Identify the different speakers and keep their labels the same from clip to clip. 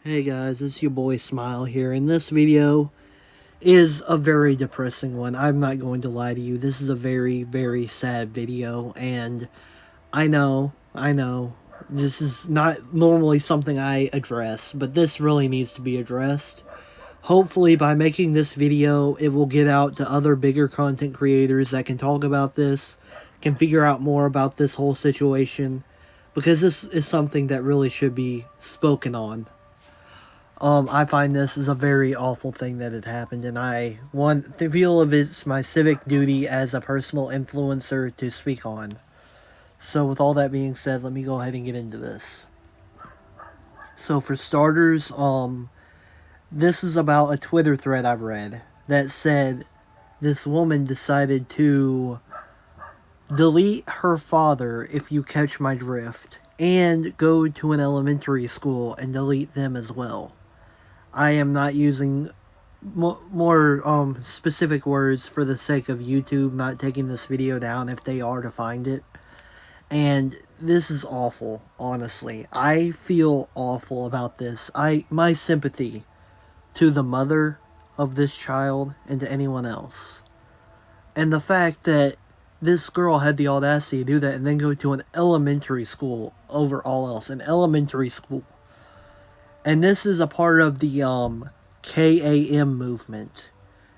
Speaker 1: Hey guys, it's your boy Smile here, and this video is a very depressing one. I'm not going to lie to you. This is a very, very sad video, and I know, this is not normally something I address, but this really needs to be addressed. Hopefully, by making this video, it will get out to other bigger content creators that can talk about this, can figure out more about this whole situation, because this is something that really should be spoken on. I find this is a very awful thing that had happened, and I want to feel of it's my civic duty as a personal influencer to speak on. So, with all that being said, let me go ahead and get into this. So, for starters, this is about a Twitter thread I've read that said this woman decided to delete her father, if you catch my drift, and go to an elementary school and delete them as well. I am not using more specific words for the sake of YouTube not taking this video down if they are to find it. And this is awful, honestly. I feel awful about this. My sympathy to the mother of this child and to anyone else. And the fact that this girl had the audacity to do that and then go to an elementary school over all else. An elementary school. And this is a part of the KAM movement.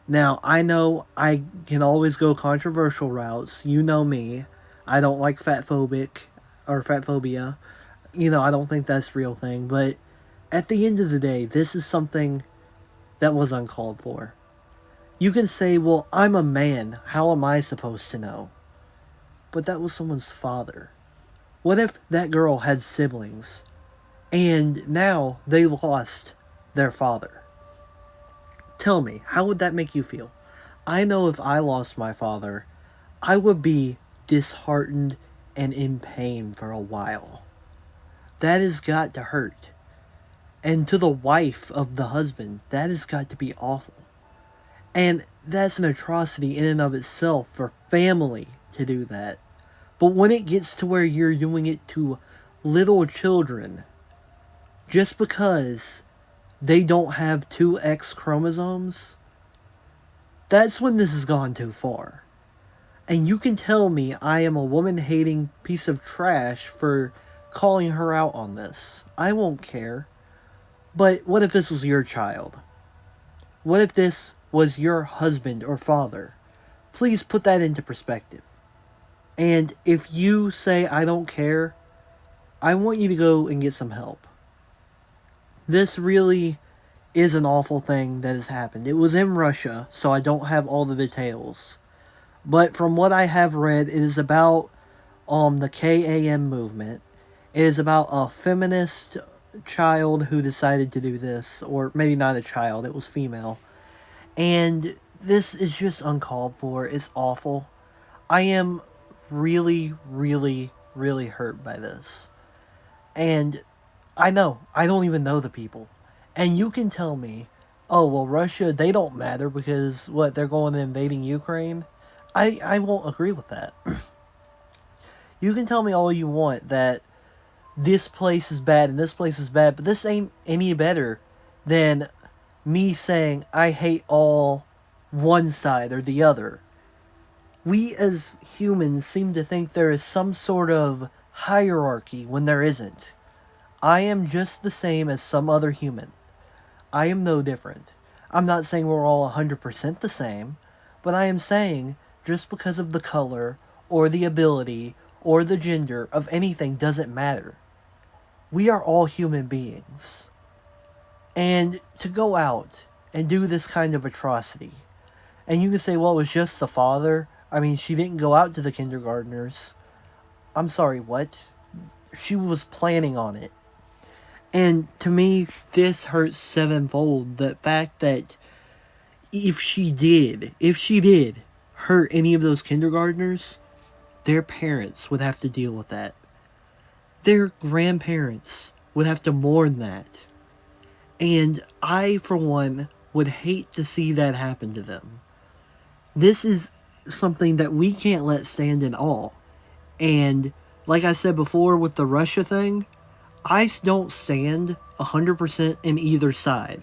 Speaker 1: Now, I know I can always go controversial routes. You know me. I don't like fatphobic or fatphobia. I don't think that's a real thing. But at the end of the day, this is something that was uncalled for. You can say, well, I'm a man. How am I supposed to know? But that was someone's father. What if that girl had siblings? And now they lost their father. Tell me, how would that make you feel? I know if I lost my father, I would be disheartened and in pain for a while. That has got to hurt. And to the wife of the husband, that has got to be awful. And that's an atrocity in and of itself for family to do that. But when it gets to where you're doing it to little children, just because they don't have two X chromosomes, that's when this has gone too far. And you can tell me I am a woman-hating piece of trash for calling her out on this. I won't care. But what if this was your child? What if this was your husband or father? Please put that into perspective. And if you say I don't care, I want you to go and get some help. This really is an awful thing that has happened. It was in Russia, so I don't have all the details. But from what I have read, it is about the KAM movement. It is about a feminist child who decided to do this. Or maybe not a child, it was female. And this is just uncalled for. It's awful. I am really, really, really hurt by this. And I know, I don't even know the people. And you can tell me, oh, well, Russia, they don't matter because, what, they're going and invading Ukraine? I won't agree with that. You can tell me all you want that this place is bad and this place is bad, but this ain't any better than me saying I hate all one side or the other. We as humans seem to think there is some sort of hierarchy when there isn't. I am just the same as some other human. I am no different. I'm not saying we're all 100% the same, but I am saying just because of the color, or the ability, or the gender of anything doesn't matter. We are all human beings. And to go out and do this kind of atrocity, and you can say, well, it was just the father. I mean, she didn't go out to the kindergartners. I'm sorry, what? She was planning on it. And to me, this hurts sevenfold. The fact that if she did hurt any of those kindergartners, their parents would have to deal with that. Their grandparents would have to mourn that. And I, for one, would hate to see that happen to them. This is something that we can't let stand in awe. And like I said before with the Russia thing, I don't stand 100% in either side.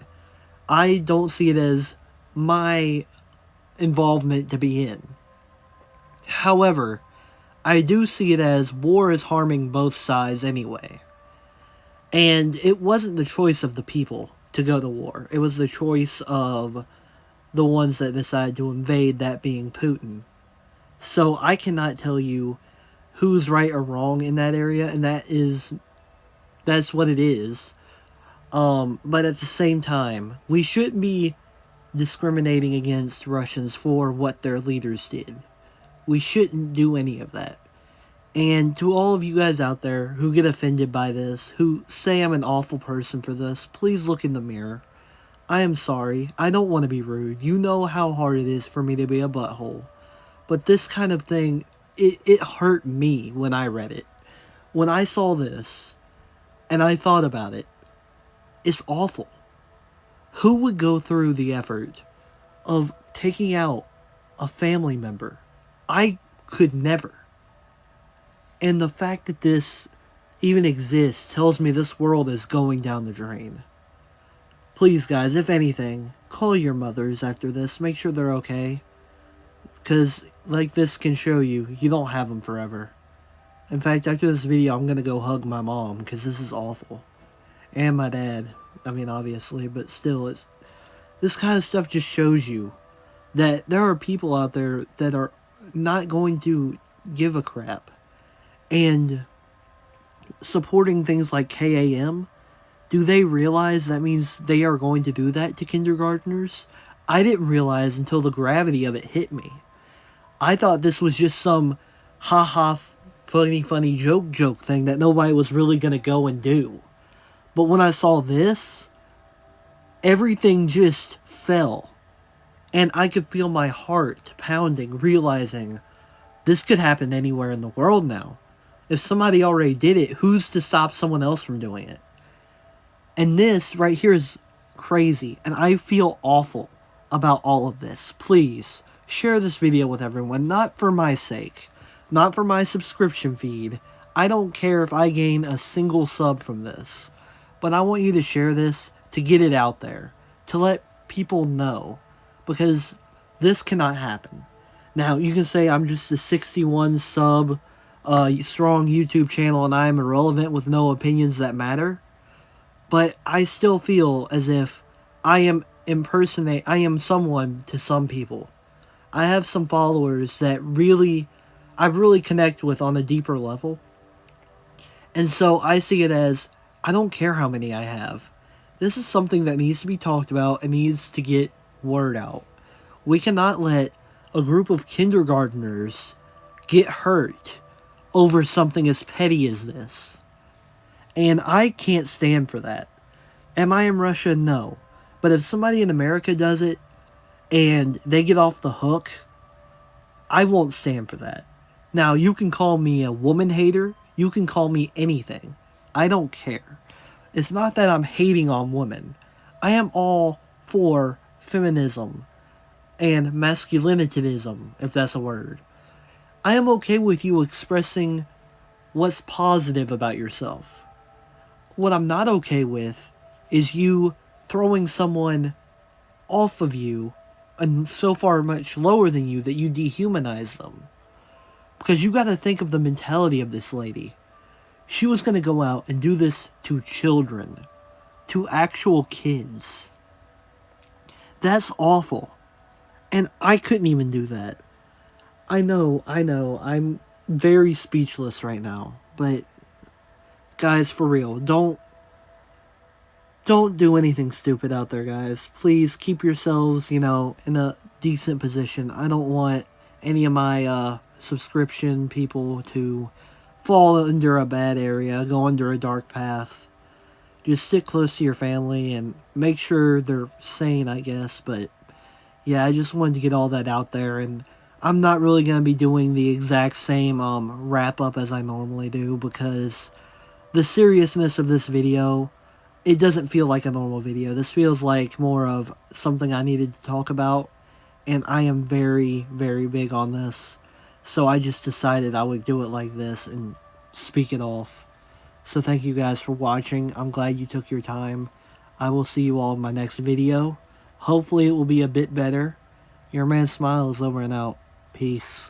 Speaker 1: I don't see it as my involvement to be in. However, I do see it as war is harming both sides anyway. And it wasn't the choice of the people to go to war. It was the choice of the ones that decided to invade, that being Putin. So I cannot tell you who's right or wrong in that area, and that's what it is. But at the same time, we shouldn't be discriminating against Russians for what their leaders did. We shouldn't do any of that. And to all of you guys out there who get offended by this, who say I'm an awful person for this, please look in the mirror. I am sorry. I don't want to be rude. You know how hard it is for me to be a butthole. But this kind of thing, it hurt me when I read it. When I saw this, and I thought about it, it's awful. Who would go through the effort of taking out a family member? I could never. And the fact that this even exists tells me this world is going down the drain. Please, guys, if anything, call your mothers after this. Make sure they're okay. Because, like this can show you, you don't have them forever. In fact, after this video, I'm going to go hug my mom, because this is awful. And my dad. I mean, obviously, but still, this kind of stuff just shows you that there are people out there that are not going to give a crap. And supporting things like KAM, do they realize that means they are going to do that to kindergartners? I didn't realize until the gravity of it hit me. I thought this was just some ha-ha funny joke thing that nobody was really going to go and do. But when I saw this, everything just fell. And I could feel my heart pounding, realizing this could happen anywhere in the world now. If somebody already did it, who's to stop someone else from doing it? And this right here is crazy, and I feel awful about all of this. Please, share this video with everyone, not for my sake, not for my subscription feed. I don't care if I gain a single sub from this, but I want you to share this to get it out there, to let people know, because this cannot happen. Now, you can say I'm just a 61 sub strong YouTube channel and I am irrelevant with no opinions that matter. But I still feel as if I am someone to some people. I have some followers that I really connect with on a deeper level. And so I see it as, I don't care how many I have. This is something that needs to be talked about and needs to get word out. We cannot let a group of kindergartners get hurt over something as petty as this. And I can't stand for that. Am I in Russia? No. But if somebody in America does it and they get off the hook, I won't stand for that. Now, you can call me a woman hater. You can call me anything. I don't care. It's not that I'm hating on women. I am all for feminism and masculinitism, if that's a word. I am okay with you expressing what's positive about yourself. What I'm not okay with is you throwing someone off of you and so far much lower than you that you dehumanize them. Because you got to think of the mentality of this lady. She was going to go out and do this to children, to actual kids. That's awful. And I couldn't even do that. I know, I'm very speechless right now, but guys, for real, don't do anything stupid out there, guys. Please keep yourselves, in a decent position. I don't want any of my subscription people to fall under a bad area, go under a dark path. Just stick close to your family and make sure they're sane, I guess, but yeah, I just wanted to get all that out there, and I'm not really going to be doing the exact same wrap-up as I normally do, because the seriousness of this video, it doesn't feel like a normal video. This feels like more of something I needed to talk about, and I am very, very big on this. So I just decided I would do it like this and speak it off. So thank you guys for watching. I'm glad you took your time. I will see you all in my next video. Hopefully it will be a bit better. Your man Smile is over and out. Peace.